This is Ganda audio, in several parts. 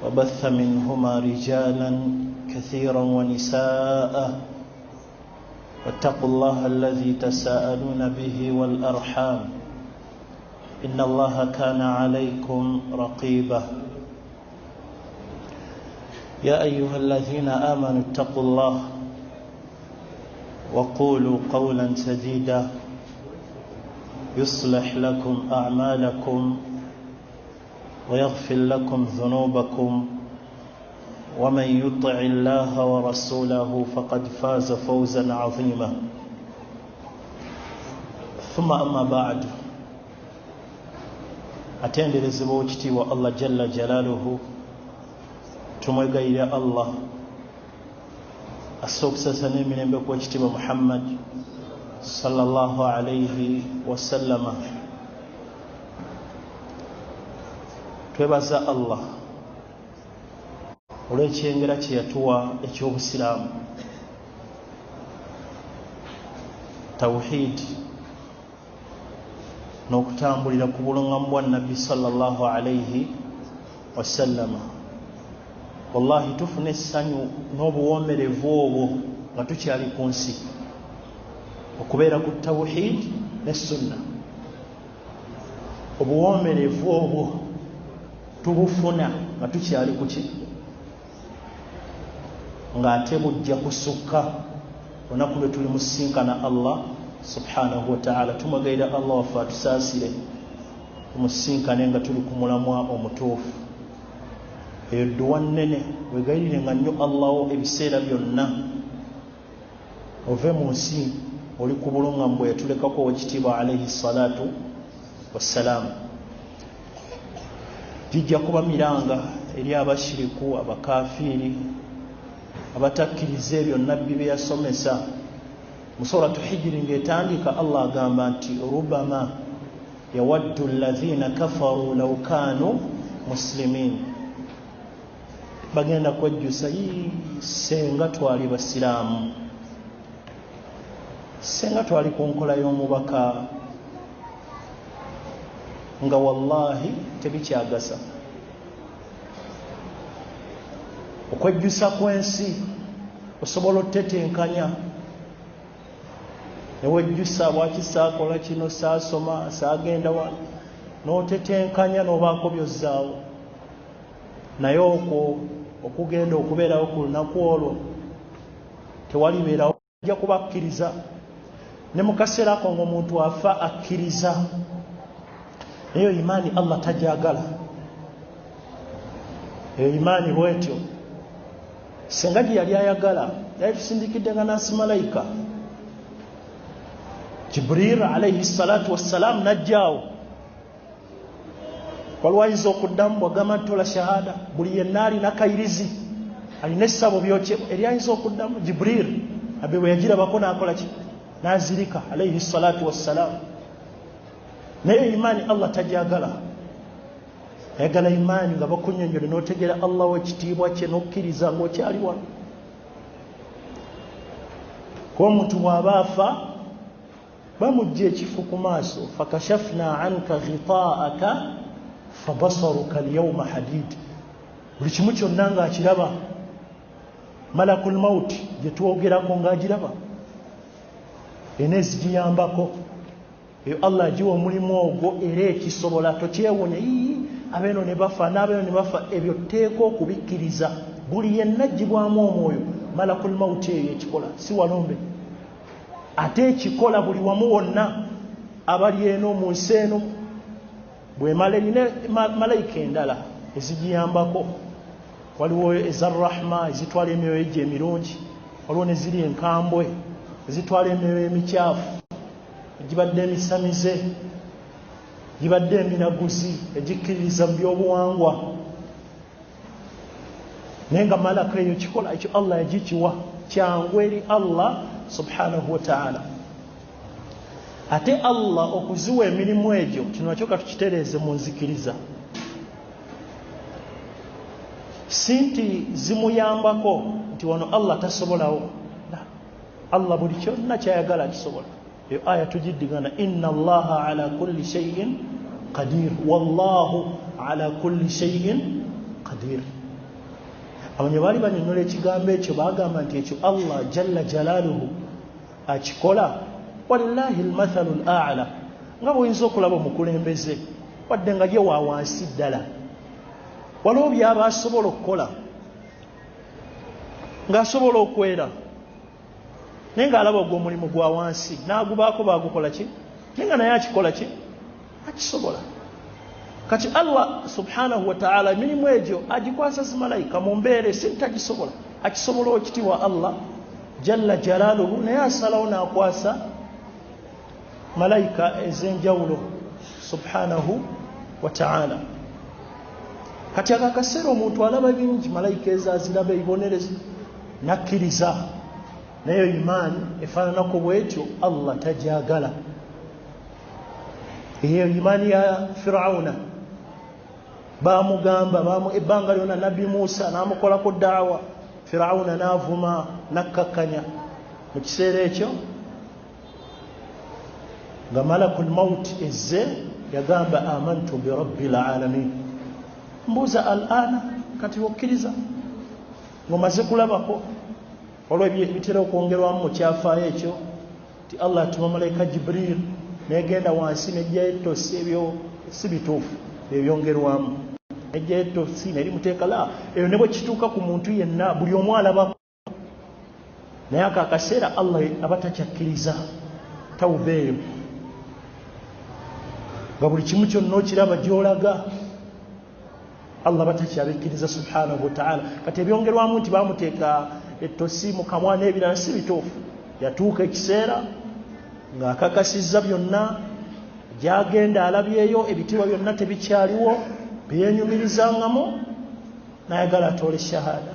وبث منهما رجالا كثيرا ونساء واتقوا الله الذي تساءلون به والأرحام إن الله كان عليكم رقيبا يا أيها الذين آمنوا اتقوا الله وقولوا قولا سديدا يصلح لكم أعمالكم ويغفر لكم ذنوبكم ومن يطع الله ورسوله فقد فاز فوزا عظيما ثم أما بعد atenderezebwa ekitiibwa Allah jalla jalaaluhu tumwegayirira Allah asookusasa n'emirembe ku ekitiibwa Muhammad sallallahu alayhi wasallama. Twebaza Allah olw'ekyengera kye yatuwa eky'obusiraamu, tawhid n'okutambulira ku buluŋŋamu bwa Nabbi sallallahu alayhi wasallama. Wallahi tufuna essanyu n'obuwoomerevu obwo nga tukyali ku nsi, okubeera ku tawhid ne sunna. Obuwoomerevu obwo tubufuna nga tukyali ku ki, ng'ate bujja kusukka olunaku lwe tulimusinkana Allah subhanahu wa ta'ala. Tumwegayirira Allah waffe atusaasire tumusinkane nga tuli ku mulamwa omutuufu. Eyo dduwa nnene wegayirire nga nnyo Allah ebiseera byonna, ove mu nsi oli ku buluŋŋamu bwe yatulekako ow'ekitiibwa alayhi salatu wassalamu. Gijja kuba miranga eri abashiriku, abakafiiri, abatakkiriza ebyo Nabbi bye yasomesa. Mu suratu Hijiri ng'etandika Allah agamba nti rubama yawaddu alladhina kafaru law kanu muslimin. Bagenda kwejjusa senga twali basiraamu, senga twali ku nkola y'omubaka, nga wallahi tebikyagasa. Okwejjusa kw'ensi osobola otetenkanya newejjusa bwaki saakola kino, saasoma, saagenda wano, n'otetenkanya n'obaako byozzaawo. Naye okwo okugenda okubeerawo ku lunaku olwo tewalibeerawo, ajja kuba akkiriza. Ne mu kaseera ako ng'omuntu afa akkiriza, eyo imaani Allah tajagala. Eyo imaani bwetyo senga gye yali ayagala yali tusindikidde nga nansi malayika Jibril alayhi salatu wassalam najjaawo. Waliwo ayinza okuddamu bwagamba nti tola shahada, buli yenna alina kayirizi, alina essabo byokye, eri ayinza okuddamu Jibril abe bwe yagirabako n'akola ki, n'azirika alayhi salatu wassalam. Naye imaani Allah tajagala. Ayagala imaani nga bakunnyonnyole n'otegeera Allah w'ekitiibwa kye n'okkiriza ng'okyali wano. Kuba omuntu bw'aba afa bamugja ekifu ku maaso, fakashafna anka ghitaa'aka fabasaruka alyawma hadid. Buli kimu kyonna ng'akiraba. Malakul mauti gye twogerako ng'agiraba, ena ezigiyambako. Eyo Allah agiwa omulimu ogwo era ekisobola, tokyewunya abeeno ne bafa n'abeeno ne bafa. Ebyo tteeka okubikkiriza. Buli yenna agibwamu omwoyo, malakul mauti eyo ekikola, si walombe. Ate ekikola buli wamu wonna abali eno mu nsi eno. Bwemala erina malayika endala ezigiyambako. Waliwo ezarrahma ezitwala emyoyo gye emirungi, waliwo ne ziri enkambwe ezitwala emyoyo emikyafu, egibadde emisamize, gibadde eminaguzi, egikkiririza mu byobuwangwa. Naye nga malaka eyo kikola ekyo Allah yagikiwa kyangu eri Allah subhanahu wa ta'ala. Ate Allah okuziwa emirimu egyo kino nakyo katukitereeze mu nzikiriza. Si nti zimuyambako nti wano Allah tasobolawo. Allah buli kyonna kyayagala kisobola. Eyo aya tugiddigana, inna Allaha ala kulli shay'in qadir, wallahu ala kulli shay'in qadir. abanye bali banyonnyola ekigambo ekyo bagamba nti ekyo Allah jalla jalaaluhu akikola. Walillahi almathalu al'ala, nga bw'oyinza okulaba omukulembeze wadde nga ye wa wansi ddala, waliwo byaba asobola okukola ng'asobola okwera naye ng'alaba ogwo omulimu gwa wansi n'agubaako bagukola ki naye nga naye akikola ki akisobola. Kati Allah subhanahu wa ta'ala emirimu egyo agikwasa zimalayika mu mbeera tagisobola, akisobola okitiibwa Allah jalla jalaaluhu, naye asalawo n'akwasa malayika ez'enjawulo subhanahu wa ta'ala. Kati akakaseera omuntu alaba bingi malayika ezo aziraba ebibonerezo nakkiriza, naye imaani efaananako bwetyo Allah tajagala. Eyo imaani ya Firawuna bamugamba ebbanga lyonna nabbi Musa n'amukolako daawa, Firawuna n'avuma nakkakkanya. Mu kiseera ekyo nga malakul mawt ezze yagamba amantu bi rabbil alamin. Mbuuza al'ana, kati okkiriza ng'omaze kulabako olwo bitera okwongerwamu mu kyafaayo ekyo ti Allah atuma malayika Jibril negenda wansi nejjayo ettosi, ebyo si bituufu ebyongerwamu, nejjayo ettosi nerimuteeka la eyo ne bwe kituuka ku muntu yenna buli omu alabako, naye ako akaseera Allah aba takyakkiriza tawubeeyo, nga buli kimu kyonna okiraba gy'olaga Allah batakyabikkiriza subhanahu wa ta'ala. Kati ebyongerwamu nti bamuteeka ettosi mu kamwa n'ebirala si bituufu. Yatuuka ekiseera ng'akakasizza byonna gy'agenda alabyeyo ebitiibwa byonna tebikyaliwo byenyumirizangamu, n'ayagala atoole shahada.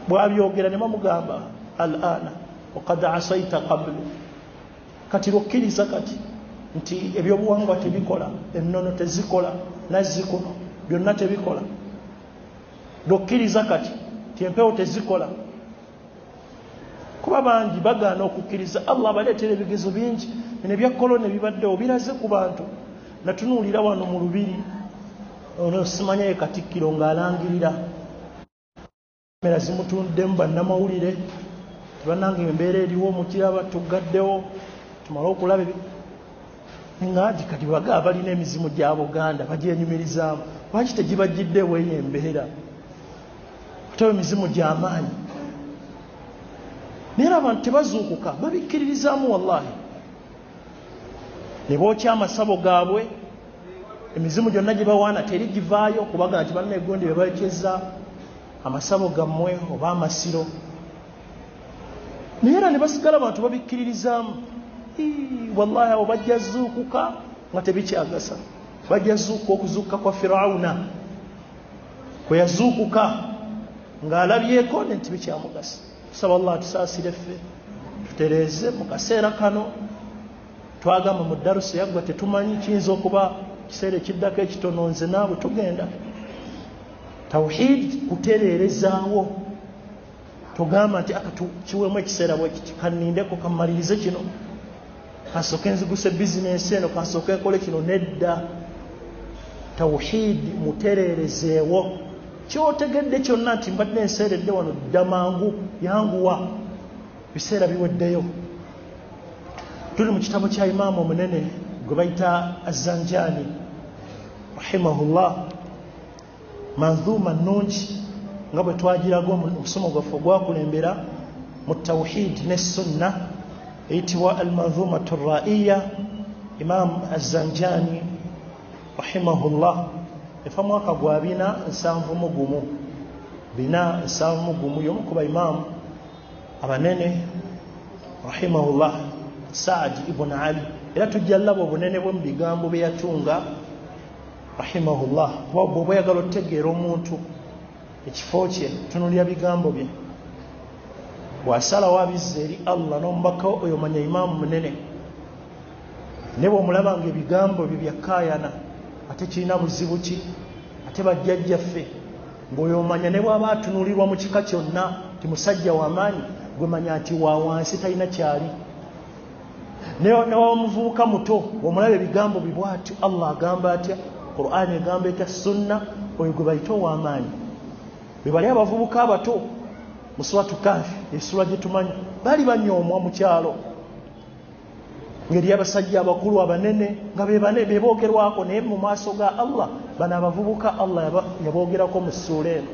Bw'abyogera ne bamugamba al'ana waqad asayta qablu, kati lwokkiriza kati nti ebyobuwangwa tebikola, ennono tezikola, nazzikuno byonna tebikola. Lwokkiriza kati nti empewo tezikola. Kuba bangi bagaana okukkiriza. Allah abaleetera ebigezo bingi, bino ebya kolona ebibaddewo biraze ku bantu. Natunuulira wano mu Lubiri ono simanyayo Katikkiro ng'alangirira kamera zimutunddemu bannamawulire tebannanga embeera eriwo mukiraba tugaddewo tumale okulaba ngaati kati baga balina emizimu gya Buganda bagyenyumirizaamu, lwaki tegibajjiddewo eyo embeera kutaba emizimu gy'amaanyi naye abantu tebazuukuka babikkiririzaamu wallahi ne bookya amasabo gaabwe emizimu gyonna gye bawaana teri givaayo kubaga nti banneegondi be baekeza amasabo gammwe oba amasiro naye era ne basigala abantu babikkiririzaamu. Wallahi abo bajja zuukuka nga tebikyagasa, bajja zuukuka okuzuukuka kwa Firawuna kwe yazuukuka ng'alabyeko nti bikyamugasa. Tusaba Allah atusaasire ffe tutereeze mu kaseera kano twagamba mu darusi yaggwa tetumanyi kiyinza okuba kiseera ekiddako ekitono nze naabwe tugenda tawhid kutereerezaawo tugamba nti kiwemu ekiseera bwe kiti kanindeko kammalirize kino kasooke nziguse bizinensi eno kasooke nkole kino. Nedda, tawhid mutereerezeewo kyotegedde kyonna nti mbadde nseeredde wano dda mangu yanguwa biseera biweddeyo. Tuli mu kitabo kya imaamu omunene gwe bayita Az-Zanjani rahimahullah, manzuuma nnungi nga bwe twagiraga omusomo gwaffe ogwakulembera mu tawhid ne sunna eyitibwa al-manzuumatu ar-ra'iyya. Imam Az-Zanjani rahimahullah efa mwaka gwa 471 y'omu ku baimaamu abanene rahimahullah Saad ibn Ali. Era tujja laba obunene bwe mu bigambo bye yatunga rahimahullah. Bw'oba oyagala otegeera omuntu ekifo kye tunulira bigambo bye, bw'asalawo abizza eri Allah n'omubaka oyo manya imaamu munene, ne bw'omulaba ng'ebigambo bye byakkaayana ate kirina buzibu ki, ate bajjajjaffe ng'oyo omanya ne bw'aba atunulirwa mu kika kyonna ti musajja w'amaanyi, gwe manya nti wa wansi talina kyali. Ne wamuvubuka muto bw'omulaba ebigambo bye bw'atyo, Allah agamba atya, Qur'an egamba etya, sunna, oyo gwe bayita ow'amaanyi. bali abavubuka abato mu suratu Kahfi esura gye tumanyi bali banyoomwa mu kyalo ngeri abasajja abakulu abanene nga be boogerwako naye mu maaso ga Allah bano abavubuka Allah yaboogerako mu ssuula eno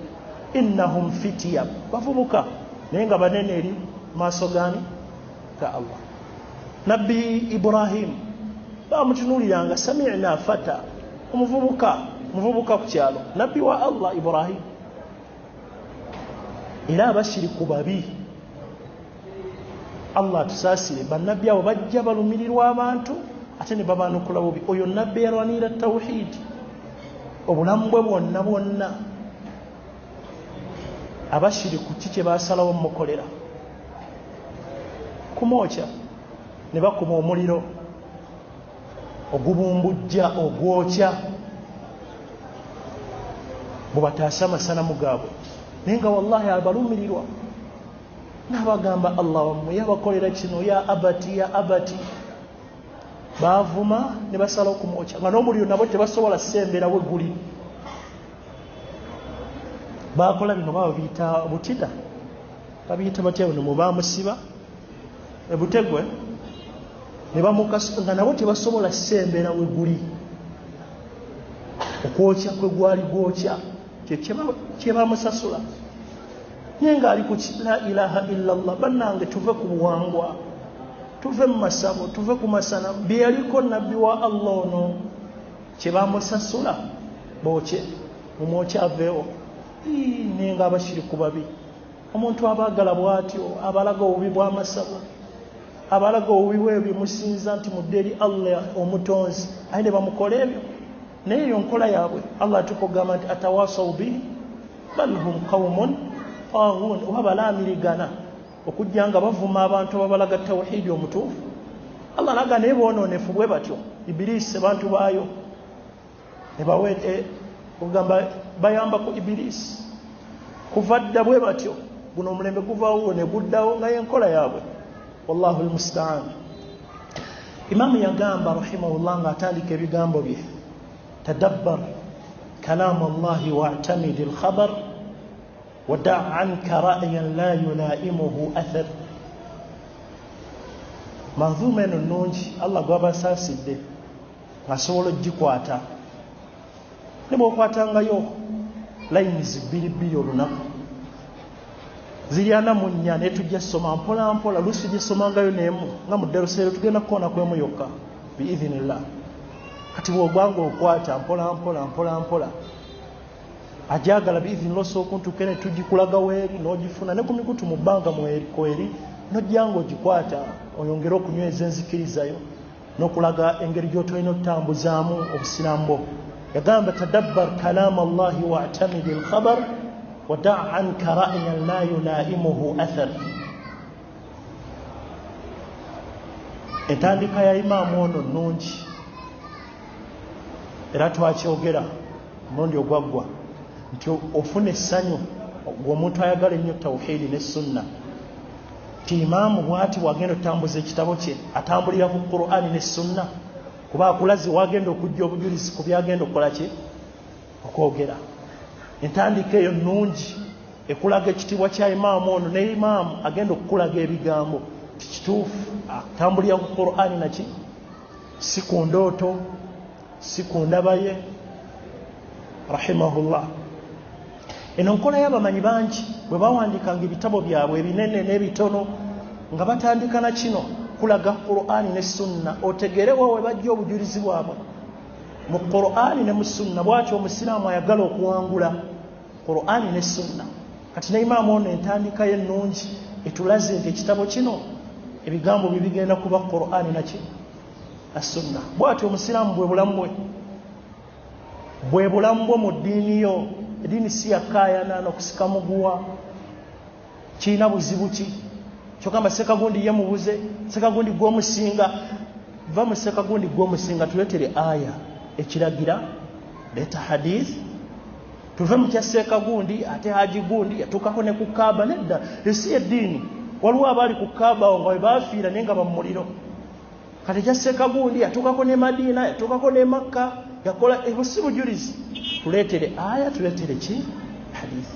innahum fitya bavubuka naye nga banene eri maaso gani ga Allah. Nabbi Ibrahim bamutunuuliranga sami'na fata omuvubuka ku kyalo nabbi wa Allah Ibrahim. Era abashiriku babi Allah tusaasire bannabbi abo bajja balumirirwa abantu ate ne babaanukula bubi. Oyo nabbi yarwanira tawhid obulamu bwe bwonna abashiriku kiki baasalawo mukolera kumwokya ne bakuba omuliro ogubumbujja ogwokya bwebataasa amasanamu gaabwe naye nga wallahi abalumirirwa n'abagamba Allah wammwe yabakolera kino ya abati baavuma ne basala okumwokya nga n'omuliro nabo tebasobola sembera we guli. Bakola bino babiyita butida babiyita batya bino mubamusiba ebutegwe ne bamukasa nga nabo tebasobola sembera we guli okwokya kwe gwali gwokya kye bamusasula naye nga ali ku la ilaha illallah. Bannange tuve ku buwangwa tuve mu masabo tuve ku masana bye yaliko nabbi wa Allah ono kye bamusasula bookye mumwokye aveewo. Naye nga abashiriku babi omuntu abaagala bw'atyo abalaga obubi bw'amasabo abalaga obubi bwebyo musinza nti mudde eri Allah omutonzi aye ne bamukola ebyo naye eyo nkola yaabwe Allah tukugamba nti atawasaw bihi bal hum qaumun taghun oba balaamirigana okujja nga bavuma abantu ababalaga tawhidi omutuufu. Allah alaga naye boonoonefu bwe batyo Ibirisi abantu baayo ne bawete ogamba bayamba ku Ibirisi kuva dda bwe batyo guno omulembe guvaawo ne guddawo nga yenkola yaabwe wallahu almusta'an. Imamu yagamba rahimahullah nga atandika ebigambo bye tadabbar kalam Allahi wa'tamid alkhabar wada' anka ra'yan la yulaimuhu athar. Manzuma eno nnungi Allah gwabasaasidde ngasobola ogikwata ne bw'okwatangayo layinizi bbiri olunaku ziri 44 ne tujja soma mpola mpola lusi gisomangayo n'emu nga mu ddarusero tugenda kukoona kwemu yokka biidhinillah. Kati bw'ogwanga okwata mpola mpola ajagala biidhinillah osooka ntuuke ne tugikulaga weeri n'ogifuna ne ku mikutu mu bbanga kweri n'ojjanga ogikwata oyongere okunyweza enzikirizayo n'okulaga engeri gy'otolina otambuzaamu obusiraamu bwo. Yagamba tadabbar kalam Allahi wa'tamid alkhabar wada' anka ra'yan la yulaimuhu athar. Entandika ya imaamu ono nnungi era twakyogera mulundi ogwaggwa nti ofuna essanyu ng'omuntu ayagala ennyo tawhidi ne sunna ti imaamu bw'ati bw'agenda otambuza ekitabo kye atambulira ku Qur'ani ne sunna kuba akulazi wagenda okujja obujulizi ku byagenda okukola ki okwogera. Entandika eyo nnungi ekulaga ekitiibwa kya imaamu ono ne imaamu agenda okukulaga ebigambo tikituufu atambulira ku Qur'ani naki si ku ndooto si ku ndaba ye rahimahullah. Eno nkola y'abamanyi bangi bwe bawandikanga ebitabo byabwe ebinene n'ebitono nga batandika na kino kulaga Qur'ani ne sunna otegerewo we bajja obujulizi bwabwe mu Qur'ani ne mu sunna. Bw'atyo omusiraamu ayagala okuwangula Qur'ani ne sunna. Kati ne imaamu ono entandika ye nnungi etulaze nti ekitabo kino ebigambo bibigenda kuba Qur'ani naki as-sunna. Bw'atyo omusiraamu bwe bulamu bwo mu ddiini yo. Eddiini si yakaayana n'okusika muguwa kirina buzibu ki kyokamba sekagundi yemubuze sekagundi gw'omusinga va mu sekagundi gw'omusinga tuleetere aya ekiragira leeta hadith tuve mu kya sekagundi ate haji gundi yatuukako ne ku Kaaba. Nedda esi eddiini waliwo abaali ku Kaaba nga bwe baafiira naye nga bamuliro. Kati kya sekagundi yatuukako ne Madiina yatuukako ne Makka yakola ebo si bujulizi. Tuleetere aya tuleetere ki hadith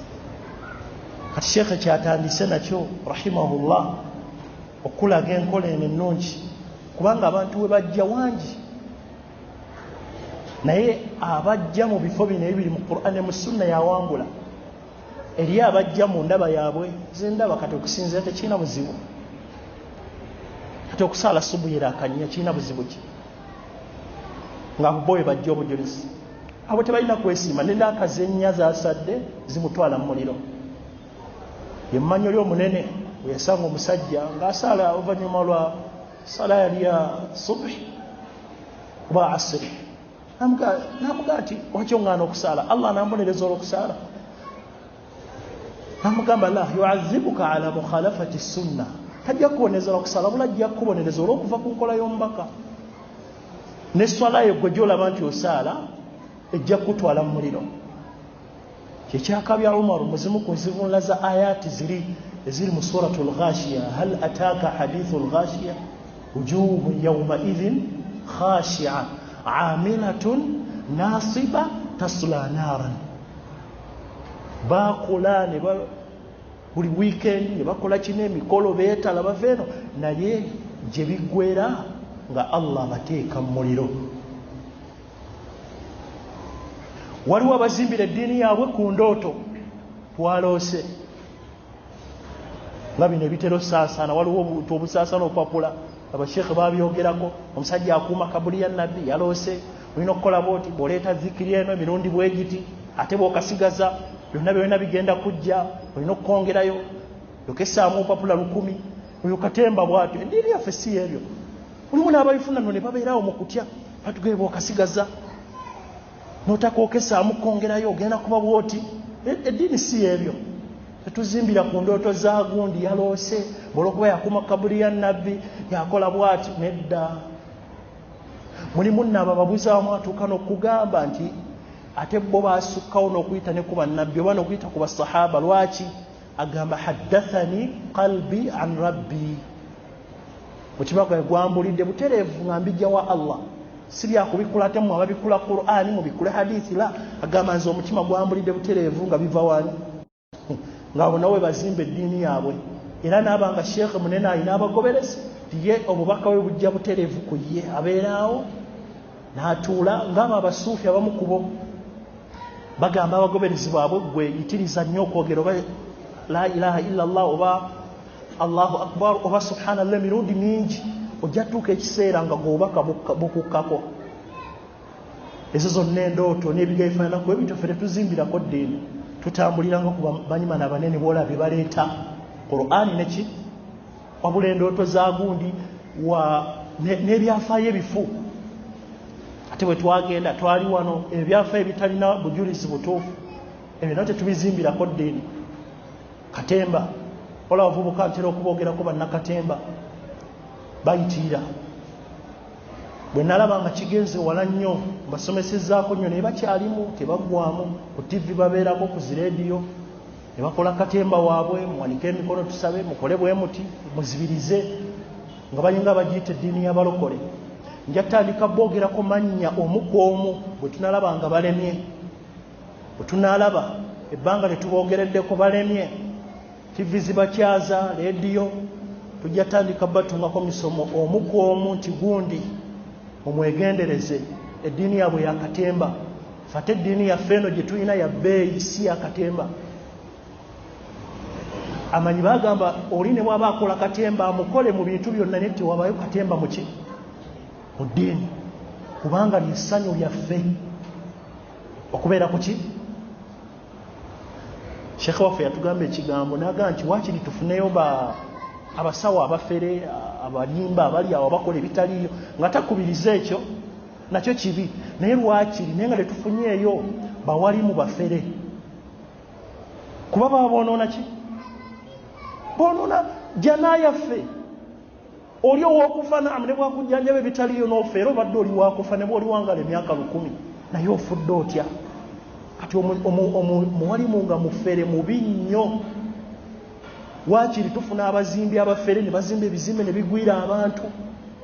kati sheekhe kyatandise nakyo rahimahullah okulaga enkola eno ennungi kubanga abantu we bajja wangi naye abajja mu bifo bino ebiri mu Qur'an ne mu sunna yawangula eri abajja mu ndaba yaabwe zendaba kati okusinzira tekirina buzibu kati okusala subuyira akanya kirina buzibu ki nga boye bajja obujulizi abo tebalina kwesiima nendaakazenya zasadde zimutwala mu muliro yemmanyo ly'omunene weyasanga omusajja ng'asala oluvannyuma lwa sala yali ya subhi oba asiri namugaa ati wakyo ŋŋaana okusala Allah nambonereza olw'okusala namugamba la yuazibuka ala mukhalafati sunna tajja kubonereza olw'okusala bula ajja kubonereza olw'okuva ku nkola y'omubaka ne swala yo gwe gy'olaba nti osaala ejja kutwala mu muliro kyekyakabya Umaru muzimu ku nzivunula za ayati eziri mu suratul Ghashiya hal ataaka hadithul Ghashiya wujuhu yawmaidhin khashi'a amilatun nasiba tasla naran bakola ne buli weekend ne bakola kino emikolo beetala baveeno naye gye biggwera nga Allah bateeka mu muliro waliwo abazimbira eddiini yaabwe ku ndooto twaloose nga bino ebitero saasaana waliwo obusaasana opapula abasheekhe babyogerako omusajja akuuma kabuli ya nabbi yaloose olina okukola booti bw'oleeta zikiri eno emirundi bwegiti ate bw'okasigaza byonna byonna bigenda kujja olina okukwongerayo yokesaamu opapula 1,000 oyo katemba bw'atyo eddiini yaffe si ebyo mulimu n'abalifuna no ne babeerawo mu kutya batugee bw'okasigaza notakwokesaamu kwongerayo ogenda kuba bwoti eddiini si ebyo tetuzimbira ku ndooto za gundi yaloose olw'okuba yakuuma kabuli ya nabbi yakola bwati nedda mulimu nabo ababuzaamu atuuka n'okugamba nti ate bo baasukkawo n'okuyita ne ku bannabbi oba n'okuyita ku basahaba lwaki agamba haddathani qalbi an rabbi mutima gwange gwambulidde butereevu nga mbijja wa Allah si byakubikula ate mu ababikula Qur'ani mubikule hadithi la agamba nze omutima gwambulidde butereevu nga biva wani ngabo nawe bazimba eddiini yaabwe era n'abanga sheekhe munene alina abagoberezi tiye obubaka we bujja butereevu ku ye abeeraawo n'atuula ng'abo abasuufi abamu kubo bagamba abagoberezi baabwe gwe yitiriza nnyo okwogera oba la ilaha illa Allah oba Allahu akbar oba subhanallah mirundi mingi ojja tuuka ekiseera nga gwobubaka bukukkako ezo zonna endooto n'ebigabifaananako ebyo ffe tetuzimbirako ddiini tutambuliranga ku banyimana abanene boolabye baleeta Qur'ani neki wabula endooto za gundi n'ebyafaayo ebifu ate bwe twagenda twali wano ebyafaayo ebitalina bujulizi butuufu ebyo nao tetubizimbirako ddiini katemba ola bavubuka ntera okuboogerako bannakatemba bayitirira bwe nalaba nga kigenze wala nnyo mbasomesezzaako nnyo naye bakyalimu tebaggwamu ku TV babeerako ku zireediyo ne bakola katemba waabwe muwanike emikono tusabe mukole bwe muti muzibirize nga balinga bagiyita eddiini y'abalokole nja tandika boogerako mannya omu ku omu bwe tunalaba nga balemye bwe tunalaba ebbanga lye tuboogereddeko balemye TV zibakyaza leediyo tujja tandika batungako misomo omu ku omu nti gundi omwegendereze eddiini yaabwe yakatemba fate eddiini yaffe eno gye tulina ya bbeeyi si yakatemba amanyi bagamba oli ne bw'aba akola katemba amukole mu bintu byonna naye tewabayo katemba muki mu ddiini kubanga lyessanyu lyaffe okubeera ku ki sheekhe waffe yatugamba ekigambo n'agamba nti waakiri tufuneyo abasawo abafere abalimba abali awo bakola ebitaliyo nga takubiriza ekyo nakyo kibi naye lwakiri naye nga tetufunyeeyo bawalimu bafere kuba baba boonoona ki boonoona jana yaffe oli ow'okufa naamu ne bwakujjanjaba ebitaliyo n'ofeera obadde oli wakufa ne bw'oli wangala emyaka 100 naye ofudde otya kati muwalimu nga mufere mubi nnyo waakiri tufuna abazimbi abafere ne bazimba ebizimbe ne bigwira abantu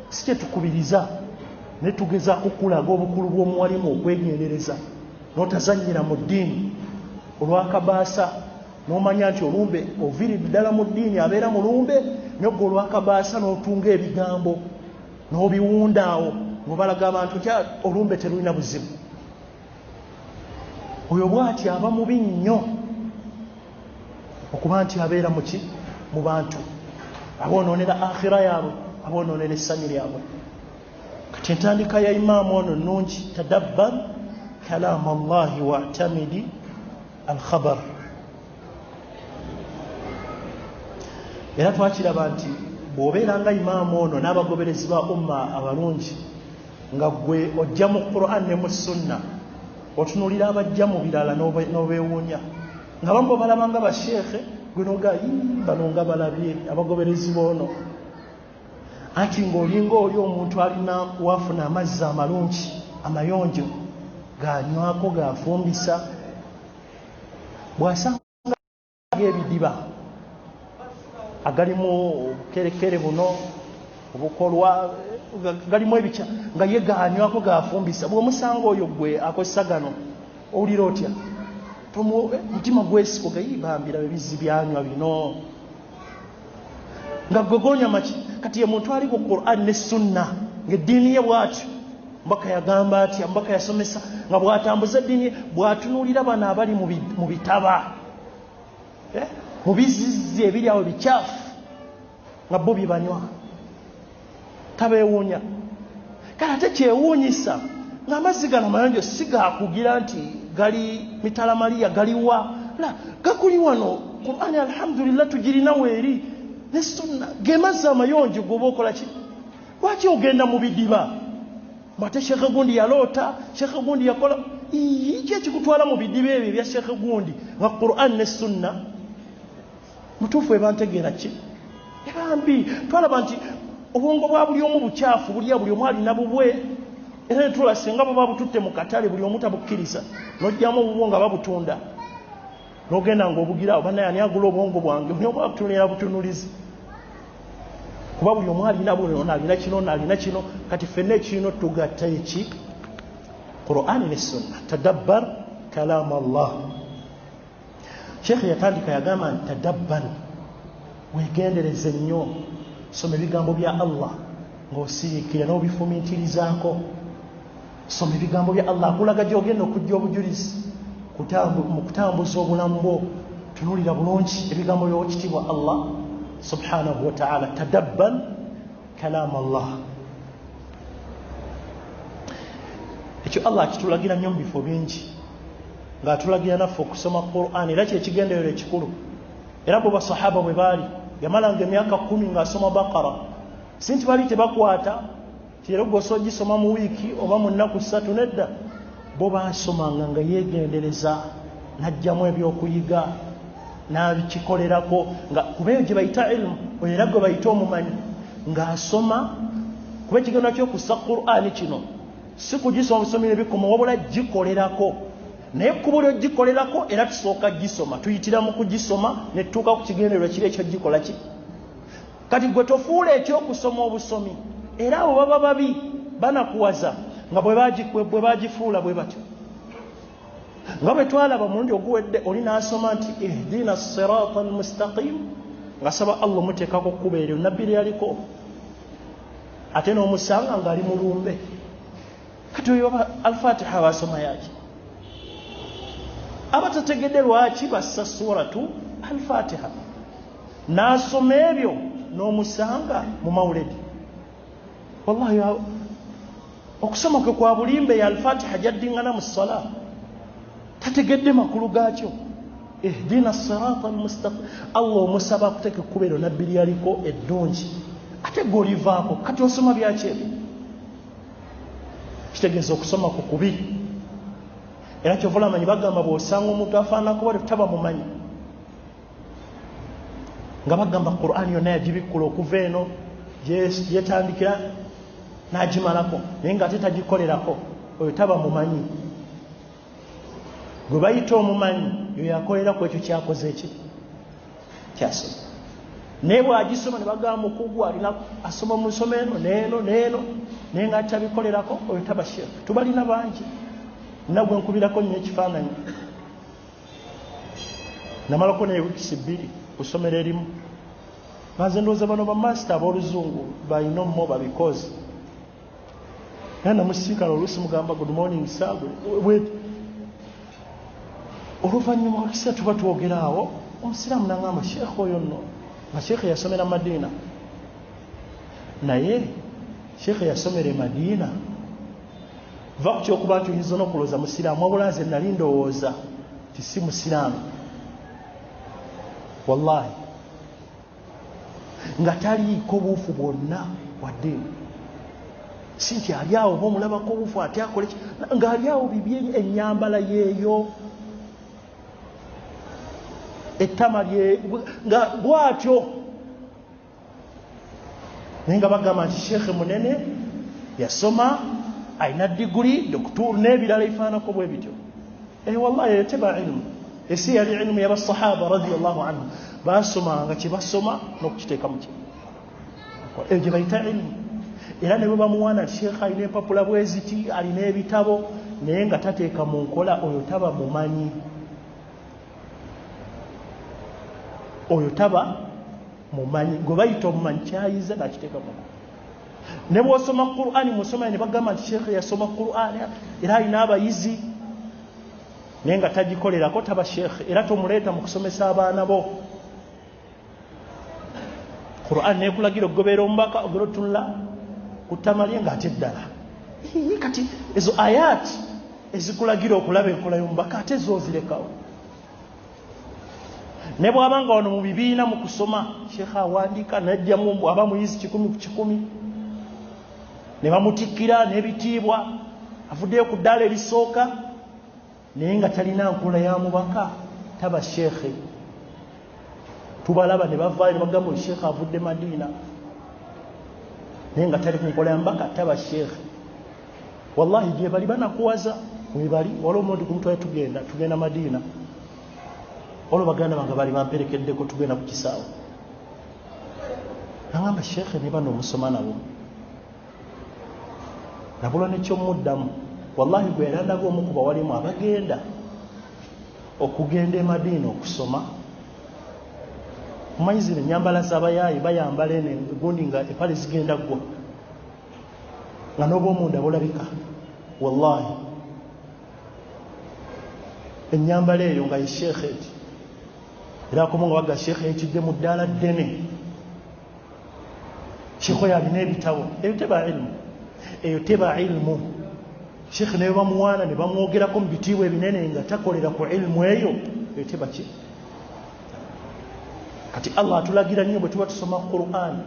si kye tukubiriza ne tugezaako kulaga obukulu bw'omuwalimu okwegendereza n'otazannyira mu ddiini olwakabaasa n'omanya nti olumbe oviiridde ddala mu ddiini abeera mulumbe nyogga olwakabaasa n'otunga ebigambo n'obiwunda awo ng'obalaga abantu nti olumbe terulina buzibu. Oyo bw'ati aba mubi nnyo okuba nti abeera muki mu bantu aboonoonera akhira yaabwe, aboonoonera essanyu lyabwe. Kati entandika ya imaamu ono nnungi, tadabbar kalaama Allahi wa'tamidi al-khabar. Era twakiraba nti bw'obeera nga imaamu ono n'abagoberezi ba umma abalungi nga gwe ojja mu Qur'an ne mu sunna, otunuulira abajja mu birala n'obeewuunya nga bamu balaba nga basheekhe gwe noga bano nga balabye abagoberezi b'ono, anti ng'olinga oli omuntu alina wafuna amazzi amalungi amayonjo ganywako gafumbisa, bw'asanga g'ebidiba agalimu obukerekere buno obukolwa galimu ebikya nga ye ganywako gafumbisa, bw'omusanga oyo gwe akozesa gano owulira otya? Mutima gwesiko gayibambira bebizzi byanywa bino nga gogonya maki. Kati ye muntu ali ku Qur'an ne sunna ng'eddiini ye bw'atyo mbaka yagamba atya, mbaka yasomesa nga bw'atambuza eddiini ye, bw'atunuulira bano abali mu bitaba mu bizizzi ebiri awo bikyafu nga bo bye banywa tabeewuunya. Kale ate kyewuunyisa ng'amazzi gano mayonjo si gaakugira nti gali mitalamaliya galiwa, la gakuli wano Qur'ani alhamdulillah tugirina weeri ne sunna ge mazzi amayonjo goba okola ki? Lwaki ogenda mu bidiba? Ate shekhe gundi yaloota, shekhe gundi yakola ki ekikutwala mu bidiba ebyo ebya shekhe gundi nga Qur'an ne sunna? Mutuufu eba ntegeera ki? Ebambi twalaba nti obwongo bwa buli omu bukyafu, buli omu alina bubwe. Era netula singa baba bututte mu katale buli omu tabukkiriza, n'ojjamu obubwo nga babutunda n'ogenda ng'obugirawo banaye ani agula obwongo bwange, buli omu akutunulira butunulizi kuba buli omu alina buno, alina kino n'alina kino. Kati ffenna ekirina tugatta eki? Qur'ani ne sunna. Tadabbar kalaam Allah. Sheekhe yatandika yagamba nti tadabbar, weegendereze nnyo, soma ebigambo bya Allah ng'osiriikira n'obifumiitirizaako. Soma ebigambo bya Allah, akulaga gy'ogenda okujja obujulizi mu kutambuza obulamu bwo. Tunuulira bulungi ebigambo by'owekitiibwa Allah subhanahu wa ta'ala. Tadabbar kalaam Allah. Ekyo Allah akitulagira nnyo mu bifo bingi, ng'atulagira naffe okusoma Qur'an, era kyekigenderero ekikulu. Era bo basahaba bwe baali yamalanga emyaka 10 ng'asoma Baqara, si nti bali tebakwata kiro gwoso gisoma mu wiiki oba mu nnaku 3, nedda. Bo baasomanga nga yeegendereza, n'ajjamu ebyokuyiga n'abikikolerako, nga kuba eyo gye bayita ilmu, era gwe bayita omumanyi, ng'asoma. Kuba ekigendera ky'okussa Qur'ani kino si kugisoma busomire bikoma, wabula gikolerako. Naye ekkubo ly'ogikolerako era tusooka gisoma, tuyitira mu kugisoma ne tutuuka ku kigendererwa kiri ekyo gikola ki. Kati gwe tofuula ekyokusoma obusomi, era abo baba babi banakuwaza nga bwe bagifuula bwe batyo. Nga bwe twalaba mulundi oguwedde oli n'asoma nti ihdina sirata almustaqim, ng'asaba Allah muteekako kkubo eryo nabbi lyaliko, ate n'omusanga ng'ali mulumbe. Kati oyo Al-Fatiha basoma yaki? Abatategedde lwaki bassa suratu Al-Fatiha, n'asoma ebyo n'omusanga mu mawuledi. Wallahi okusoma kwe kwa bulimbe ya Al-Fatiha jaddingana mu ssala, tategedde makulu gaakyo. Ihdina sirata almustaqim, Allah omusaba akuteeka ekkubo eryo nabbi lyaliko eddungi, ate g'olivaako kati osoma byaki ebyo? Kitegeeza okusoma ku kubi. Era kyova olamanyi bagamba bw'osanga omuntu afaananako bwatyo taba mumanyi, nga bagamba Qur'ani yonna yagibikkula okuva eno gyetandikira n'agimalako, naye ng'ate tagikolerako, oyo taba mumanyi. Gwe bayita omumanyi yo yakolera ku ekyo kyakoze eki kyasoma. Naye bw'agisoma ne bagamba okugwa alina asoma mu nsoma eno n'eno naye nga tabikolerako, oyo taba sheekh. Tubalina bangi, nagwe nkubirako nnyo ekifaananyi. namalako ne wiiki 2 kusomera erimu maze ndowooza bano bamaster ab'oluzungu balina omumoba because era namusinkana oluusi mugamba good morning sir oluvannyuma lwakiseera tuba twogera awo omusiraamu nangamba sheekhe oyo nno nga sheekhe yasomera Madiina naye sheekhe yasomera e Madiina va ku kyokuba nti oyinza n'okulooza musiraamu wabula nze nali ndowooza ti si musiraamu wallahi nga taliiko buufu bwonna wa ddiini si nti ali awo oba omulabako obuufu ate akole ng'ali awo bibye ennyambala yeeyo ettama lye nga bw'atyo naye nga bagamba nti sheekhe munene yasoma alina diguli dokuturu n'ebirala ebifaanako bwe bityo wallahi teba ilmu esi yali ilmu y'abasahaba radiyallahu anhu basomanga kye basoma n'okukiteeka mu kimu eyo gye bayita ilmu era ne bwe bamuwaana nti sheekhe alina empapula bwe ziti alina ebitabo naye nga tateeka mu nkola oyo taba mumanyi oyo taba mumanyi gwe bayita omumanyi kyayiza nakiteeka mu ne bw'osoma Qur'ani musoma ne bagamba nti sheekhe yasoma Qur'ani era alina abayizi naye nga tagikolerako taba sheekhe era tomuleeta mu kusomesa abaana bo Qur'ani neekulagira okugoberera omubaka ogolotunula ku ttama lye ng'ate eddala kati ezo ayati ezikulagira okulaba enkola y'omubaka ate zoozirekawo ne bw'abanga wano mu bibiina mu kusoma sheekhe awandiika najjamu aba muyizi 100 ku 100 ne bamutikkira n'ebitiibwa avuddeyo ku ddaala erisooka naye nga talina nkola ya mubaka taba sheekhe tubalaba ne bavaayo ne bagamba oyo sheekhe avudde Madiina naye nga tali ku nkola ya mubaka taba sheekhe wallahi gye bali banakuwaza we bali waliwo omuntu kumutwaye tugenda Madiina olwo baganda bange bali bamperekeddeko tugenda ku kisaawe nagamba sheekhe ne bano omusoma nabo nabula nekyomuddamu wallahi gwe era ndaga omu ku bawalimu abagenda okugenda e Madiina okusoma mumanyi zino ennyambala z'abayaayi bayambala eno egundi nga empale zigenda ggwa nga n'oba omunda bulabika wallahi ennyambala eyo nga ye sheekhe eti era akomo nga baga sheekhe ekidde mu ddaala ddene sheekhe oyo alina ebitabo eyo teba ilmu eyo teba ilmu sheekhe naye bamuwaana ne bamwogerako mu bitiibwa ebinene nga takolera ku ilmu eyo eyo teba ki kati Allah atulagira nnyo bwe tuba tusoma Qur'an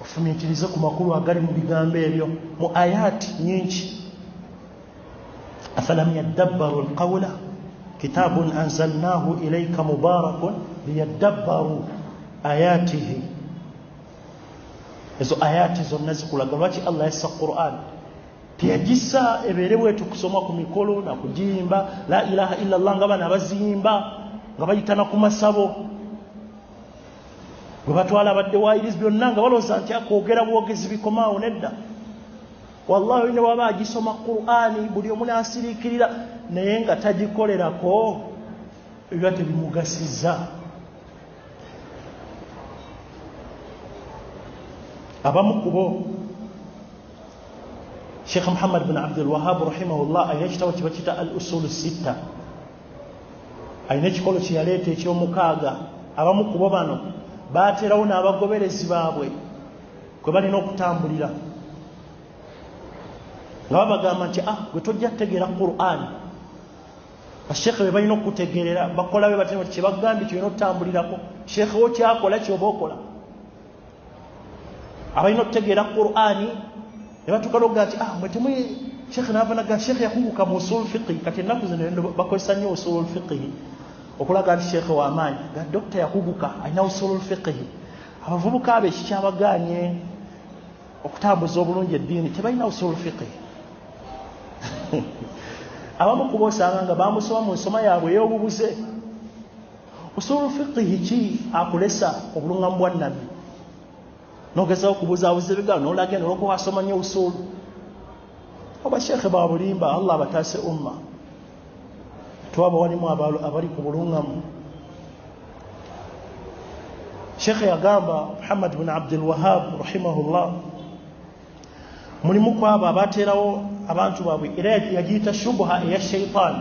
ofumiitirize ku makulu agali mu bigambo ebyo mu ayati nyingi afalam yaddabbaru alqawla kitabun anzalnahu ilayka mubarakun liyaddabbaru ayatihi ezo ayati zonna zikulaga lwaki Allah yassa Qur'an teyagissa ebeere bwetu kusoma ku mikolo na kugiyimba la ilaha illa Allah nga bana baziyimba nga bayitana ku masabo gwe batwala abadde waayirizi byonna nga balowooza nti akwogera bwogezi bikomaawo nedda wallahi ne waba agisoma Qur'ani buli omu n'asiriikirira naye nga tagikolerako ebiba tebimugasiza abamu kubo Sheikh Muhammad bin Abdul Wahhab rahimahullah ayina ekitabo kye bakiyita al-usul sitta ayina ekikolo kye yaleeta eky'omukaaga abamu kubo bano baaterawo n'abagoberezi baabwe kwe balina okutambulira nga babagamba nti gwe tojja kutegeera Qur'an basheekhe be balina okutegeerera bakola be batema kye bagambye kyolina okutambulirako sheekhe wo kyakola kyoba okola abalina okutegeera Qur'ani ne batuuka n'okugaa nti mwe temwe sheekhe n'avanaga sheekhe yakunguka mu usul fiqhi kati ennaku zino bakozesa nnyo usul fiqhi okulaga nti sheekhe w'amaanyi nga dokita yakuguka alina usulul fiqhi abavubuka abo ekikyabagaanye okutambuza obulungi eddiini tebalina usulul fiqhi abamu kuba osanga nga bamusoma mu nsoma yaabwe ey'obubuze usulul fiqhi ki akulesa obulungamu bwa nabbi n'ogezaho okubuzaabuza ebigambo n'olaga eno olwokuba asoma nnyo usulu abasheekhe ba bulimba Allah abataase umma twaba walimu abali ku bulungamu Sheikh yagamba Muhammad ibn Abdul Wahhab rahimahullah mulimu kwabo abaterawo abantu babwe era yagiyita shubha ya shaytan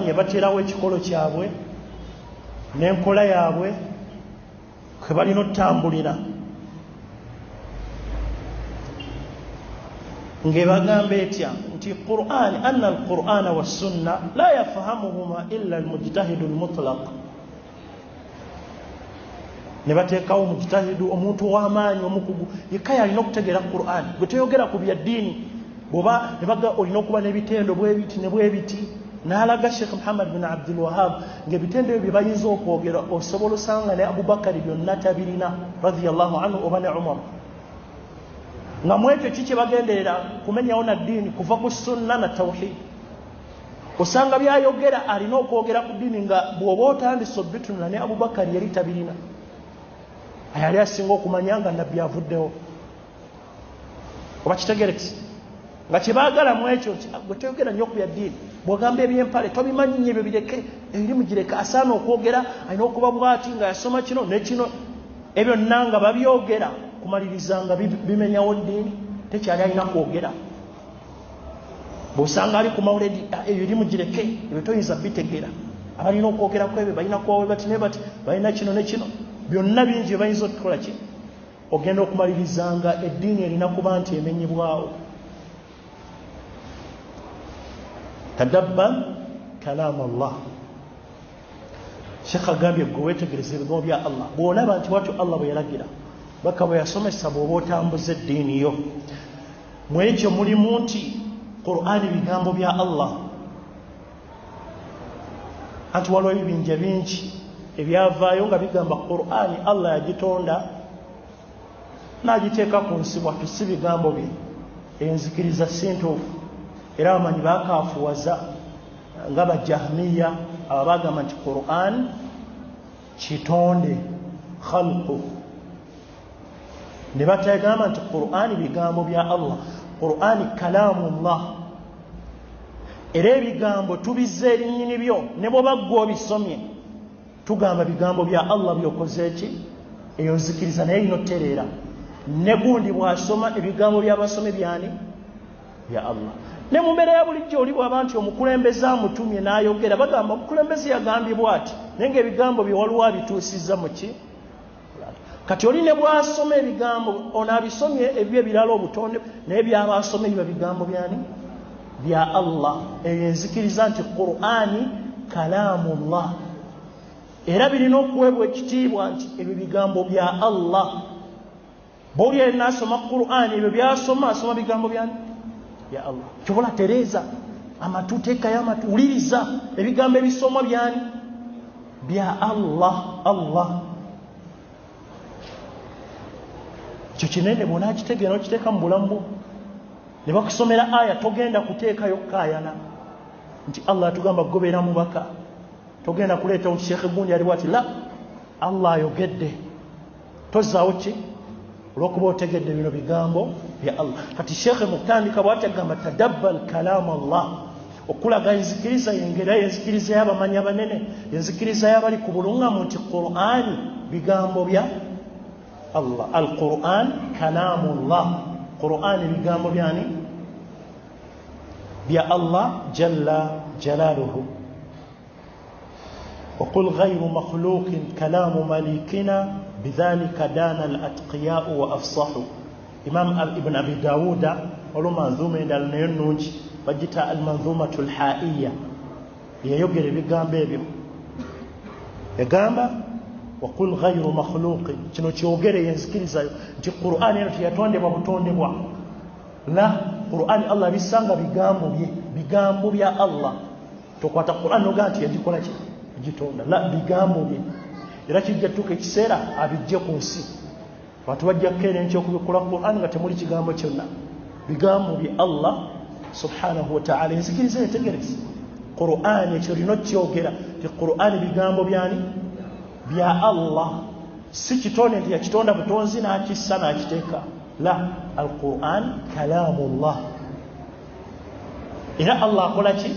yabaterawo ekikolo kyabwe n'enkola yaabwe kwe balina otambulira ngebagamba etya nti Qur'an anna al-Qur'ana was-sunna la yafahamuhuma illa al-mujtahid al-mutlaq nebateekawo mujtahidu omuntu w'amaanyi omukugu yekka alina okutegeera Qur'an bwe toyogera ku bya ddiini bwoba nebaga olina okuba n'ebitendo bwebiti ne bwebiti n'alaga Sheikh Muhammad bin Abdul Wahhab ng'ebitendo ebyo bayinza okwogera osobola osanga ne Abubakari byonna tabirina radiyallahu anhu oba ne Umar nga mwekyo kiki bagenderera kumenyawo na ddiini kuva ku sunna na tawhid osanga byayogera alina okwogera ku ddiini nga bw'oba otandise obitunda ne Abubakari yali tabirina ayali asinga okumanya nga nabbi avuddewo oba kitegereki nga kyebaagala mu ekyo gwe toyogera nnyo ku bya ddiini bw'ogamba ebyempale tobimanyi nnyo ebyo bireke ebirimu gireka asaana okwogera alina okuba bw'ati nga yasoma kino nekino ebyo nnanga babyogera kumaliriza nga bimenyawo ddiini tekyali alina kwogera bw'osanga ali ku mawuledi ebirimu gireke ebyo toyinza bitegeera abalina okwogera ku ebyo balina kuwawe bati ne bati balina kino ne kino byonna bingi bye bayinza okukola ki ogenda okumaliriza nga eddiini erina kuba nti emenyebwawo tadabbar kalaam Allah Sheikh agambye gwe weetegereza ebigambo bya Allah bw'olaba nti watyo Allah bwe yalagira baka bwe yasomesa bw'oba otambuza eddiini yo mu ekyo mulimu nti Qur'ani bigambo bya Allah anti waliwo ebibinja bingi ebyavaayo nga bigamba Qur'ani Allah yagitonda n'agiteeka ku nsi bwatyo si bigambo bye enzikiriza si ntuufu era abamanyi bakaafuwaza nga bajahmiya aba bagamba nti Qur'an kitonde khalqu ne batagamba nti Qur'ani bigambo bya Allah Qur'ani kalaamullah era ebigambo tubizza erinnyini byo ne bw'oba ggwe obisomye tugamba bigambo bya Allah byokoze ki eyo nzikiriza naye erina otereera ne gundi bw'asoma ebigambo by'abasome byani bya Allah ne mu mbeera ya bulijjo oli bw'aba nti omukulembeze amutumye n'ayogera bagamba omukulembeze yagambye bw'ati naye ng'ebigambo bye waliwo abituusizza mu ki kati oli ne bw'asoma ebigambo ono abisomye ebyo ebirala obutonde naye byaba asomye biba bigambo byani bya Allah eyo enzikiriza nti Qur'ani kalaamullah era birina okuweebwa ekitiibwa nti ebyo bigambo bya Allah bw'oli alina asoma Qur'ani ebyo by'asoma asoma bigambo byani bya Allah kyobola tereeza amatu teekayo amatu wuliriza ebigambo ebisomwa byani bya Allah Allah kyo kinene bw'ona akitegeera okiteeka mu bulamu bwo ne bakusomera aya togenda kuteekayo kaayana nti Allah atugamba kugobeera mubaka togenda kuleeta omushekhe gundi aliwo ati la Allah ayogedde tozaawo ki olw'okuba otegedde bino bigambo bya Allah kati shekhe mukutandika bw'ati agamba tadabbal kalaam Allah okulaga enzikiriza yengera enzikiriza y'abamanyi abanene enzikiriza y'abali ku buluŋŋamu nti Qur'ani bigambo bya Allah al-Qur'an kalaamullah Qur'ani bigambo byani bya Allah jalla jalaluhu وقل غير مخلوق كلام مليكنا بذلك دان الأتقياء وأفصحوا إمام ابن أبي داود ولو منظومة النينوج بجتا المنظومة الحائية يجري بيغام بيبيو يغام وقل غير مخلوق كنو تيوغري ينسكيريزا نتي قرآن ينتي يتوندي بابتوندي بوا لا قرآن الله بيسانغا بيغامبو بيا الله توkwata قرآن نوغانتي يجيكولا gitonda la bigambo bye era kijja tuka ekiseera abijje ku nsi abantu bajja kkeera enkyo okubikola Qur'an nga temuli kigambo kyonna bigambo bye Allah subhanahu wa ta'ala enzikiriza etegereza Qur'an ekyo lino kyogera ti Qur'an bigambo byani bya Allah si kitonde nti yakitonda butonzi n'akissa n'akiteeka la al-Qur'an kalaamullah era Allah akola ki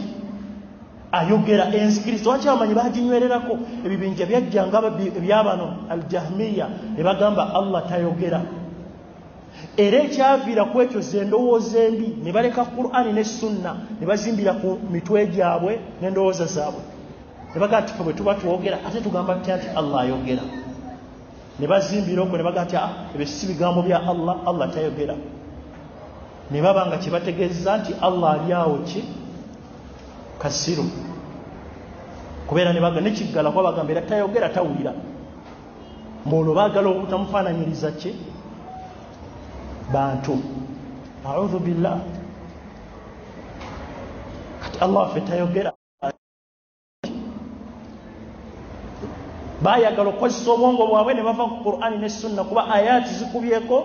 ayogera enzikiriza wakyamanyi baginywererako ebibinja byajjanga ebyabano aljahmiya ne bagamba Allah tayogera era ekyaviira ku ekyo zendowooza embi ne baleka Qur'ani ne Sunna ne bazimbira ku mitwe gyabwe n'endowooza zaabwe ne bagamba nti bwe tuba twogera ate tugamba tutya nti Allah ayogera ne bazimbira okwo ne bagamba nti ebyo si bigambo bya Allah tayogera ne baba nga kye bategeeza nti Allah ali awo ki kasiru kubeera ne baga nekiggala kuba bagamba era tayogera tawulira mbolwo baagala obutamufaananyiriza ki bantu a'udhu billah kati Allah waffe tayogera baayagala okukozesa obwongo bwabwe ne bava ku Qur'ani ne Sunna kuba ayati zikubyeko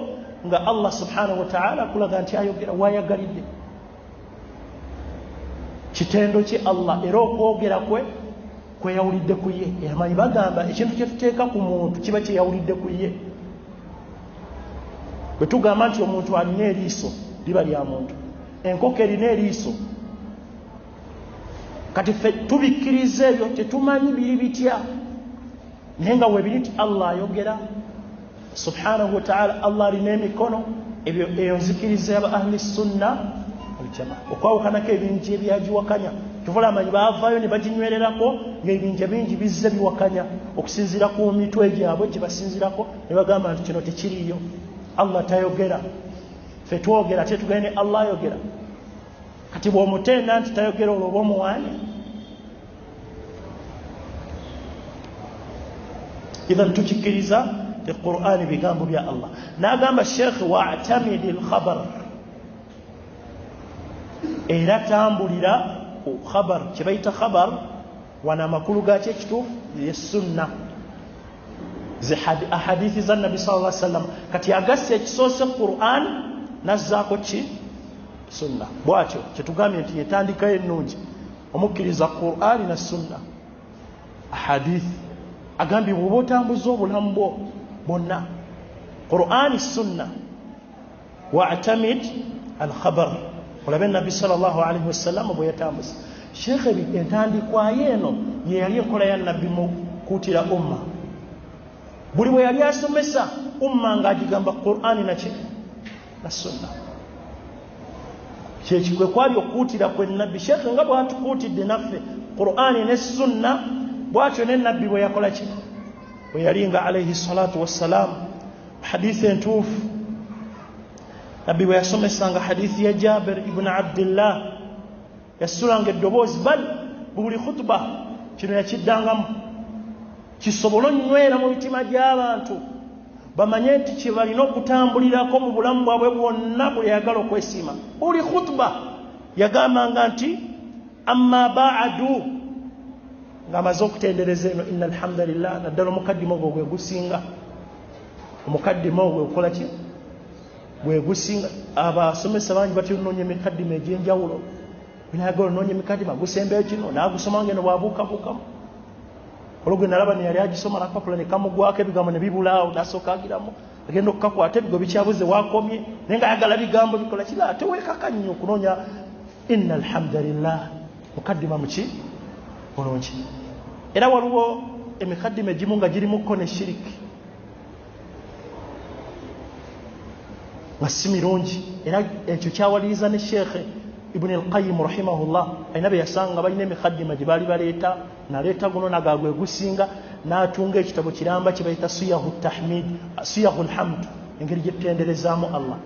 nga Allah subhanahu wa ta'ala akulaga nti ayogera waayagalidde kitendo ki Allah era okwogera kwe kweyawulidde ku ye eramanyi bagamba ekintu kye tuteeka ku muntu kiba kyeyawulidde ku ye bwe tugamba nti omuntu alina eriiso liba lya muntu enkoko erina eriiso kati ffe tubikkiriza ebyo tetumanyi biri bitya naye nga webiri nti Allah ayogera subhanahu wa ta'ala Allah alina emikono eyo nzikiriza yaba ahli sunna aljamaa okwawukanako ebingi ebyagiwakanya tuvula amanyi baavaayo ne baginywererako ng'ebinja bingi bizze biwakanya okusinziira ku mitwe gyabwe gye basinzirako ne bagamba nti kino tekiriiyo Allah tayogera ffe twogera ate tugende Allah ayogera kati bw'omutenda nti tayogera olwo oba omuwaanya idhan tukikkiriza Qur'ani bigambo bya Allah n'agamba Sheikh wa'tamidi al-khabar era tambulira khabar kye bayita khabar wana makulu gakyo ekituufu ye sunna ahadithi za Nabi sallallahu alaihi wasallam kati agasse ekisoose Qur'an nazzaako ki sunna bwatyo kyetugambye nti yetandika ennungi omukkiriza Qur'an na sunna ahadithi agambye bw'oba otambuza obulamu bwo bonna Qur'an sunna wa'tamid al-khabar olabe Nabi sallallahu alaihi wasallam bwe yatambuza Sheikh entandikwa yeeno ye yali enkola ya Nabi mu kuutira umma buli bwe yali asomesa umma ng'agigamba Qur'ani na sunna kyekigwe kwali okuutira kwe Nabbi Sheikh nga bw'atukuutidde naffe Qur'ani ne sunna bw'atyo ne Nabbi bwe yakola ki bwe yali nga alayhi salatu wassalam hadithi entuufu Nabbi bwe yasomesanga hadithi ya Jabir ibn Abdillah yasulanga eddoboozi bal buli khutba kino yakiddangamu kisobola onnywera mu mitima gy'abantu bamanye nti kye balina okutambulirako mu bulamu bwabwe bwonna bwe yagala okwesiima buli khutba yagambanga nti amma ba'adu ng'amaze okutendereza eno inna alhamdulillah naddala omukaddima ogwo gwe gusinga omukaddima ogwo okola ki gwe gusinga abasomesa bangi batinoonya emikaddima egy'enjawulo binayagala onoonya emikaddima gusembeyo kino naagusoma ngeno bwabuukabuukamu olwo nalaba ne yali agisoma nakapapula ne kamugwako ebigambo ne bibulaawo n'asooka agiramu agenda okukakwata ebigo bikyabuze wakomye naye nga ayagala bigambo bikola kira ate weekakannyo okunoonya inna alhamdulillah mukaddima muki bulungi era waliwo emikaddima egimu nga girimuko ne shiriki nga si mirungi era ekyo kyawaliriza ne Sheikh Ibn al-Qayyim rahimahullah ayina be yasanga balina emikaddima gye baali baleeta naleeta guno nagagwe gusinga n'atunga ekitabo kiramba kye bayita siyahu tahmid siyahu alhamd engeri gye tutenderezaamu Allah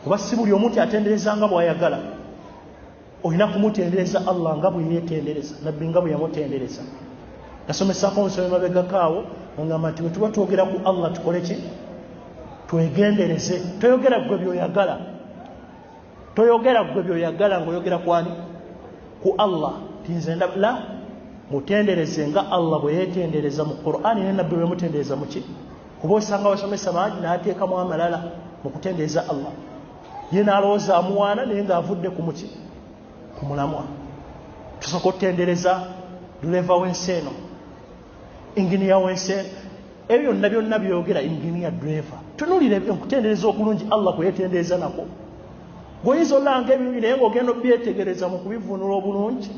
kuba si buli omuntu atenderezanga bw'ayagala olina kumutendereza Allah nga bwe yeetendereza Nabbi nga bwe yamutendereza nasomesako nsome mabegakaawo ngamba nti bwe tuba twogera ku Allah tukole ki twegendereze toyogera gwe by'oyagala toyogera gwe by'oyagala ng'oyogera kwani ku Allah tinze la mutendereze nga Allah bwe yeetendereza mu Qur'ani ne Nabbi bwe mutendereza mu ki kuba osanga basomesa bangi n'ateekamu amalala mu kutendereza Allah ye n'alowooza amuwaana naye ng'avudde ku muki ku mulamwa tusooka okutendereza duleva w'ensi eno inginiya w'ensi eno ebyo byonna byonna byogera inginiya driver tunuulire okutendereza okulungi Allah kwe yeetendereza nako gwoyinza olanga ebibi naye ng'ogenda obyetegereza mu kubivuunula obulungi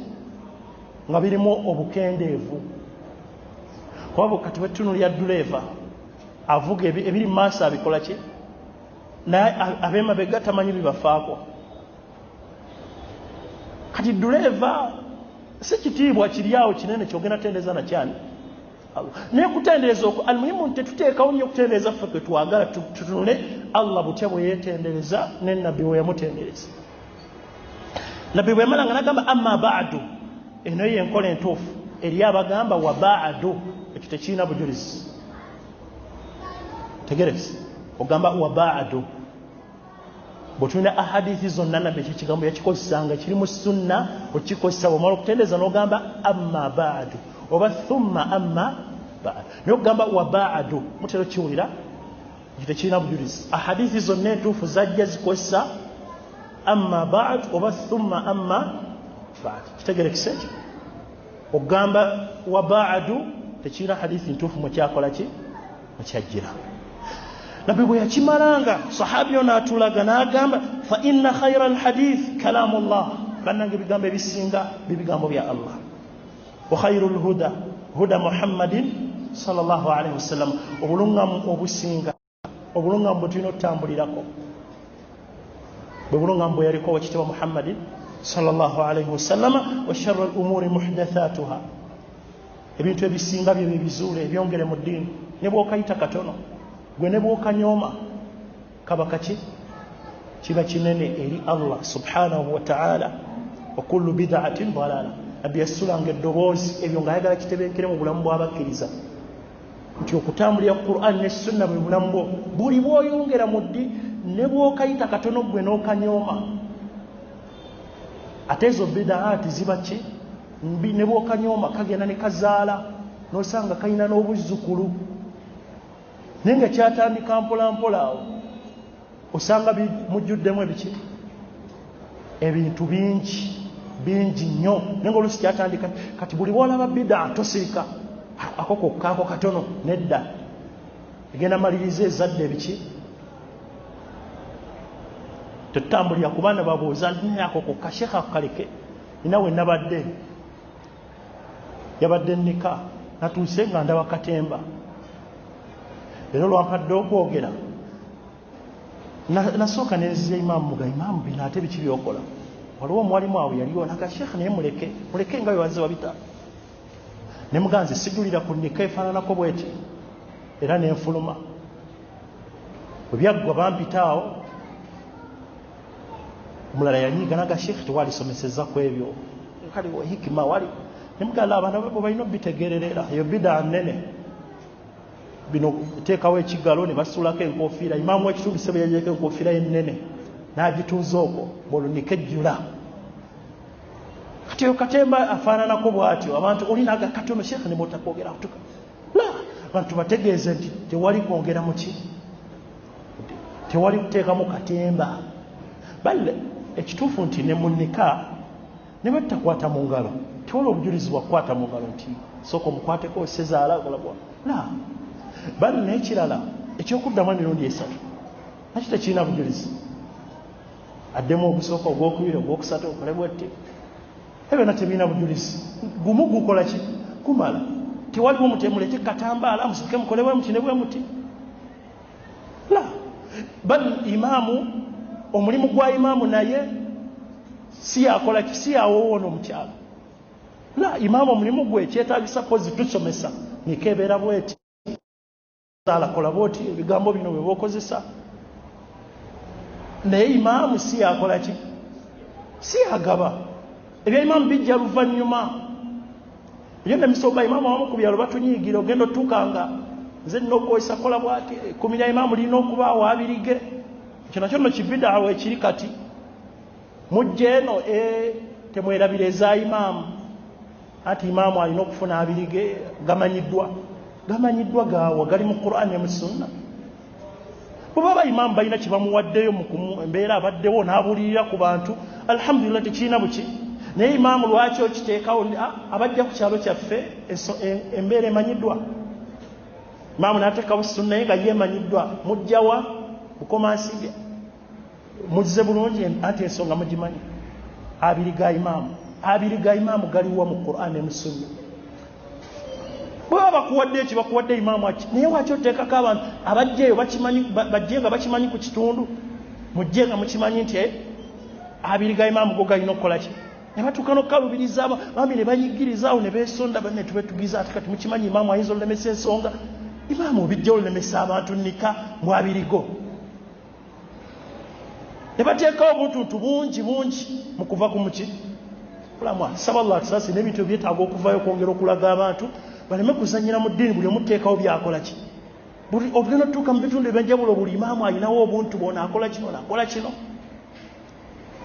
nga birimu obukendeevu. Kuba kati wetunulya duleeva avuga ebiri mu maaso abikola ki, naye ab'emabega tamanyi bibafaako. Kati duleeva si kitiibwa kiri awo kinene kyogenda tendeeza nakyani naye kutendereza okwo almuhimu tetuteekawo nnyo okutendereza ffe kwe twagala tutunule Allah butya bwe yeetendereza ne nabbi we yamutendereza. Nabbi bwe yamalanga n'agamba amma ba'du, eno y'enkola entuufu eri abagamba wa ba'du, ekyo tekirina bujulizi. Tegereza ogamba wa ba'du, bw'otulina ahadithi zonna nabbi ekigambo yakikozesanga kiri mu sunna okikozesa bw'omala okutendereza n'ogamba amma ba'du oba thumma amma ba'du. Naye okugamba wa ba'du mutera kiwulira ekyo tekirina bujulizi. Ahadithi zonna entuufu zajja zikozesa amma ba'du oba thumma amma ba'du. Kitegerekese ekyo okugamba wa ba'du tekirina hadithi ntuufu mwekyakola ki mwekyajjira. Nabbi bwe yakimalanga sahabi ono atulaga n'agamba fa inna khayra alhadith kalamullah, bannange ebigambo ebisinga bibigambo bya Allah. Wa khayru lhuda huda Muhammadin sallallahu alaihi wasallam, obulungamu obusinga obulungamu bwe tulina okutambulirako bwe bulungamu bwe yaliko wakitibwa Muhammadin sallallahu alaihi wasallam. Wa sharra al-umuri muhdathatuha, ebintu ebisinga bye bizuule ebyongere mu ddiini, ne bw'okayita katono gwe ne bw'okanyooma kaba kaki kiba kinene eri Allah subhanahu wa ta'ala. Wa kullu bid'atin dalala, nabbi yasulanga eddoboozi ebyo ng'ayagala kitebenkere mu bulamu bw'abakkiriza nti okutambulira Qur'an ne sunna bwe bulamu bwo, buli bw'oyongera mu ddi ne bw'okayita katono gwe n'okanyooma. Ate ezo bid'aati ziba ki mbi, ne bw'okanyooma kagenda ne kazaala n'osanga kalina n'obuzzukulu, naye nga kyatandika mpolampola awo osanga mujjuddemu ebiki ebintu bingi nnyo. Naye nga oluusi kyatandika kati buli bw'olaba bid'a tosirika ako kokkaako katono, nedda egenda maliriza ezadde ebiki tetutambulira ku baana babooza nti ako kokka shekha kaleke. Nina we nabadde yabadde nnika natuuse nga ndaba katemba, era lwampadde okwogera nasooka nenziza imaamu muga imaamu bino ate biki byokola. Waliwo omwalimu awo yaliwo naga shekha naye muleke nga wewaze wabita. Ne muganze sijulira ku nnika efaananako bweti era nenfuluma. Bwe byaggwa bampita awo omulala yanyiiga naga shekha tewalisomeseza ku ebyo kaliwo hikima wali. Ne mugala abaana bwe balina obitegererera eyo bida nnene bino teekawo ekigalo ne basuulako enkofiira. Imaamu w'ekitundu sebe yagyeko enkofiira ennene n'agituuza okwo bw'olunika ejjula. Kati eyo katemba afaananako bw'atyo. Abantu olinaga katono shekha ne bw'otakwogera kutuka la abantu bategeeze nti tewali kwongera mu ki, tewali kuteekamu katemba. Balle ekituufu nti ne mu nnika ne bwe tutakwata mu ngalo tewali obujulizi bwa kukwata mu ngalo nti sooka omukwateko sezaala kolabwa la. Bali n'ekirala ekyokuddamu emirundi esatu nakyo tekirina bujulizi. Addemu ogusooka, ogwokubiri, ogwokusatu okole bwetti, ebyo natebirina bujulizi. Gumu gukola ki kumala. Tewaliwo mutemuleke katambaala musooke mukole bwe muti ne bwe muti la. Bali imaamu, omulimu gwa imaamu naye si yakola ki, si yawowoona omukyala la. Imaamu omulimu gwe kyetaagisa pozi tusomesa nikeebeera bweti alakola bwoti ebigambo bino bwe bokozesa. Naye imaamu si yakola ki, si yagaba. Ebya imaamu bijja luvannyuma. Eyo nemisoba imaamu awamu ku byalo batunyiigira ogenda otuukanga nze nina okukozesa kola bwati ekkumi lya imaamu lirina okubaawo abirige. Ekyo nakyo nno kibidaawo ekiri kati mujja eno temwerabira eza imaamu ati imaamu alina okufuna abirige gamanyiddwa gaawa gali mu Qur'an ne mu Sunna. Bwe baba imaamu balina kye bamuwaddeyo mu embeera abaddewo n'abulirira ku bantu alhamdulillah tekirina buki. Naye imaamu lwaki okiteekawo abajja ku kyalo kyaffe embeera emanyiddwa. Imaamu n'ateekawo Sunna naye nga yeemanyiddwa. Mujjawa bukomansiga muzze bulungi anti ensonga mugimanyi. Abiri ga imaamu abiri ga imaamu galiwa mu Qur'an ne Sunna baba kuwadde ekibakuwadde imaamu aki naye wakyo teekako abantu abajjeeyo bakimanyi bajje nga bakimanyi ku kitundu mujje nga mukimanyi nti abiri ga imaamu go galina okukola ki ne batuuka n'okukalubiriza bami ne banyigirizaawo ne beesonda banne tubetugiza ati kati mukimanyi imaamu ayinza olemesa ensonga imaamu obijjawo olemesa abantu nika mu abirigo ne bateekawo obuntuntu bungi mu kuva ku muki kulamwa saba Allah tusasi n'ebintu byetaaga okuvayo okwongera okulaga abantu baleme kuzanyira mu ddiini buli omuteekawo byakola ki buli ogenda otuuka mu bitundu ebyenjawulo buli imaamu alinawo obuntu bona akola kino nakola kino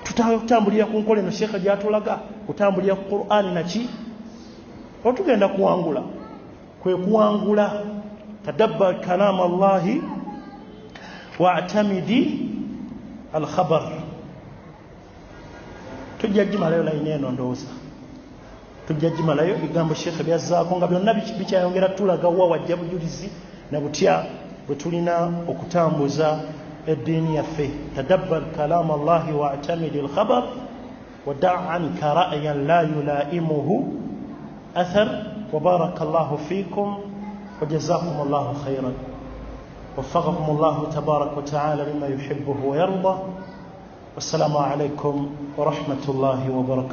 tutambulira ku nkola eno sheekha gyatulaga kutambulira ku Qur'ani naki otugenda kuwangula kwe kuwangula tadabbar kalam Allahi wa'tamidi al-khabar tujja jimalayo layina eno ndowooza tujja jimalayo bigambo sheekha byazzaako nga byonna bikyayongera tulaga wa wajja bujulizi na butya bwe tulina okutambuza الدين يفيه تدبر كلام الله واعتمد الخبر ودع عنك رأيا لا يلائمه أثر وبارك الله فيكم وجزاكم الله خيرا وفقكم الله تبارك وتعالى لما يحبه ويرضى والسلام عليكم ورحمة الله وبركاته